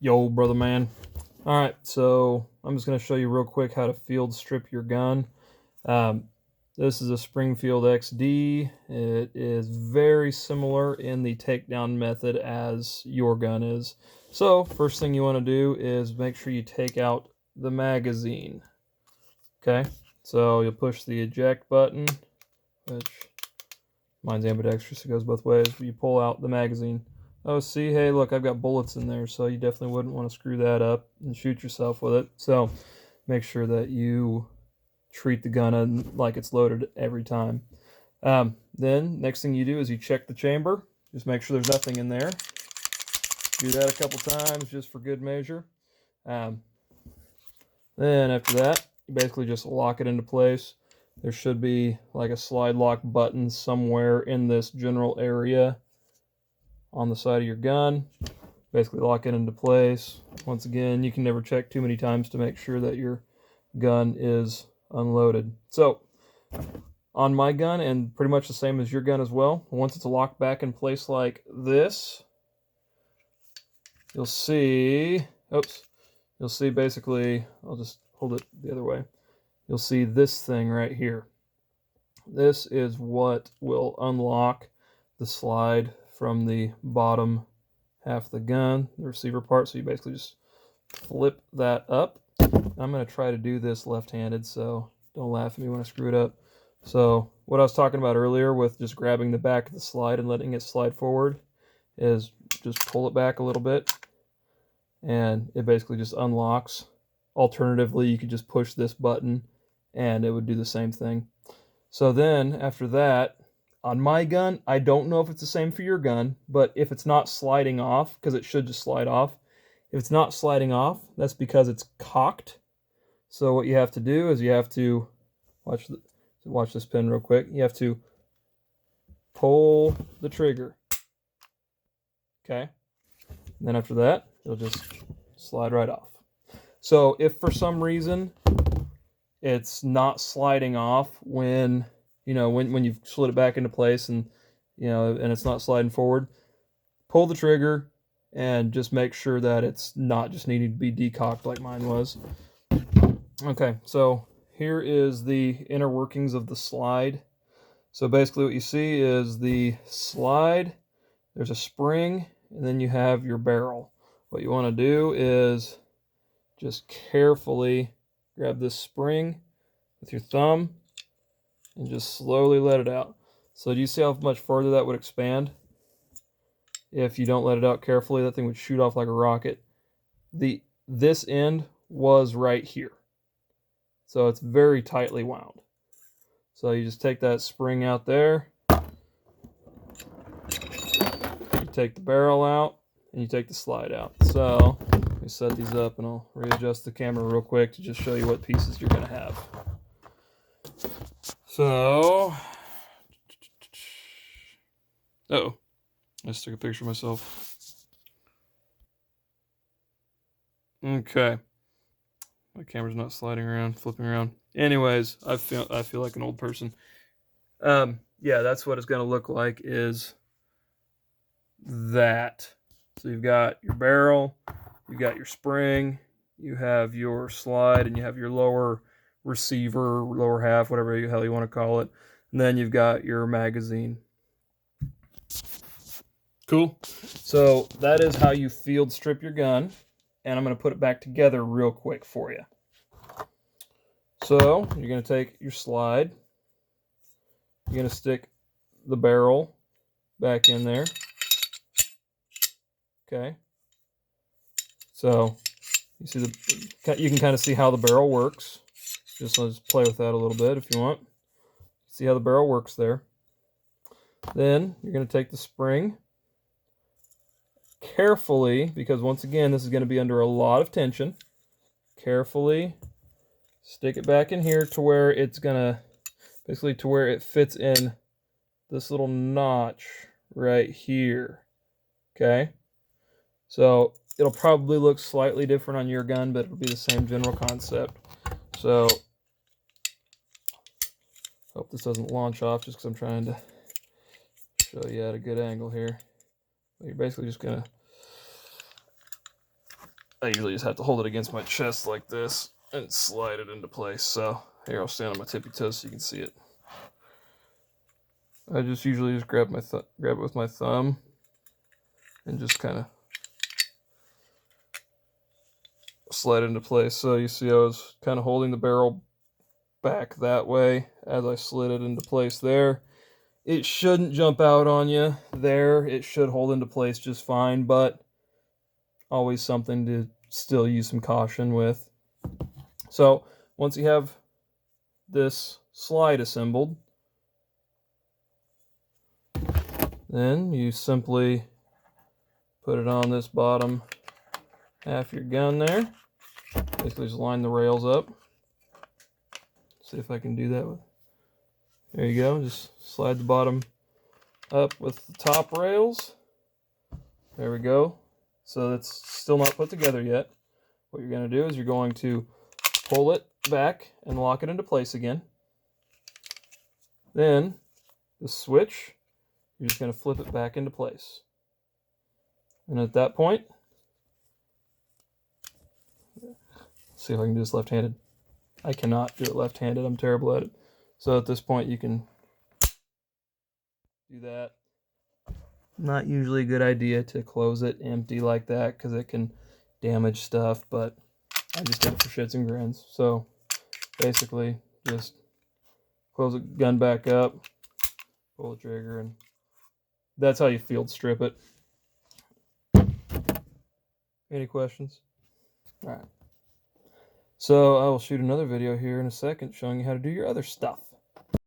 Yo, brother man. Alright, so I'm just going to show you real quick how to field strip your gun. Um, this is a Springfield XD. It is very similar in the takedown method as your gun is. So, first thing you want to do is make sure you take out the magazine. Okay, so you'll push the eject button, which mine's ambidextrous, it goes both ways. You pull out the magazine. Oh, see, hey, look, I've got bullets in there, so you definitely wouldn't want to screw that up and shoot yourself with it. So make sure that you treat the gun like it's loaded every time. Then, next thing you do is you check the chamber. Just make sure there's nothing in there. Do that a couple times just for good measure. Then after that, you basically just lock it into place. There should be like a slide lock button somewhere in this general area on the side of your gun. Basically lock it into place. Once again, you can never check too many times to make sure that your gun is unloaded. So on my gun, and pretty much the same as your gun as well, once it's locked back in place like this, you'll see, you'll see basically, I'll just hold it the other way. You'll see this thing right here. This is what will unlock the slide from the bottom half of the gun, the receiver part. So you basically just flip that up. I'm going to try to do this left-handed, so don't laugh at me when I screw it up. So what I was talking about earlier with just grabbing the back of the slide and letting it slide forward is just pull it back a little bit, and it basically just unlocks. Alternatively, you could just push this button, and it would do the same thing. So then, after that, on my gun, I don't know if it's the same for your gun, but if it's not sliding off, because it should just slide off, if it's not sliding off, that's because it's cocked. So what you have to do is you have to, watch this pin real quick, you have to pull the trigger. Okay? And then after that, it'll just slide right off. So if for some reason it's not sliding off when you've slid it back into place and and it's not sliding forward, pull the trigger and just make sure that it's not just needing to be decocked like mine was. Okay, so here is the inner workings of the slide. So basically what you see is the slide, there's a spring, and then you have your barrel. What you want to do is just carefully grab this spring with your thumb and just slowly let it out. So do you see how much further that would expand? If you don't let it out carefully, that thing would shoot off like a rocket. This end was right here. So it's very tightly wound. So you just take that spring out there, you take the barrel out, and you take the slide out. So let me set these up and I'll readjust the camera real quick to just show you what pieces you're going to have. So, I just took a picture of myself. Okay. My camera's not sliding around, flipping around. Anyways, I feel like an old person. Yeah, that's what it's going to look like is that. So you've got your barrel, you've got your spring, you have your slide, and you have your lower receiver, lower half, whatever the hell you want to call it. And then you've got your magazine. Cool. So that is how you field strip your gun. And I'm going to put it back together real quick for you. So you're going to take your slide. You're going to stick the barrel back in there. Okay. So you can kind of see how the barrel works. Just let's play with that a little bit if you want. See how the barrel works there. Then you're going to take the spring carefully, because once again this is going to be under a lot of tension. Carefully stick it back in here to where it's going to, basically to where it fits in this little notch right here. Okay. So it'll probably look slightly different on your gun, but it'll be the same general concept. So hope this doesn't launch off just because I'm trying to show you at a good angle here. But you're basically just going to I usually just have to hold it against my chest like this and slide it into place. So here, I'll stand on my tippy toes so you can see it. I just usually just grab it with my thumb and just kind of slide it into place. So you see I was kind of holding the barrel back that way as I slid it into place there. It shouldn't jump out on you there. It should hold into place just fine, but always something to still use some caution with. So once you have this slide assembled, then you simply put it on this bottom half of your gun there. Basically just line the rails up. See if I can do that. There you go. Just slide the bottom up with the top rails. There we go. So that's still not put together yet. What you're going to do is you're going to pull it back and lock it into place again. Then the switch, you're just going to flip it back into place. And at that point, let's see if I can do this left-handed. I cannot do it left-handed. I'm terrible at it. So at this point, you can do that. Not usually a good idea to close it empty like that because it can damage stuff, but I just did it for shits and grins. So basically, just close the gun back up, pull the trigger, and that's how you field strip it. Any questions? All right. So I will shoot another video here in a second showing you how to do your other stuff.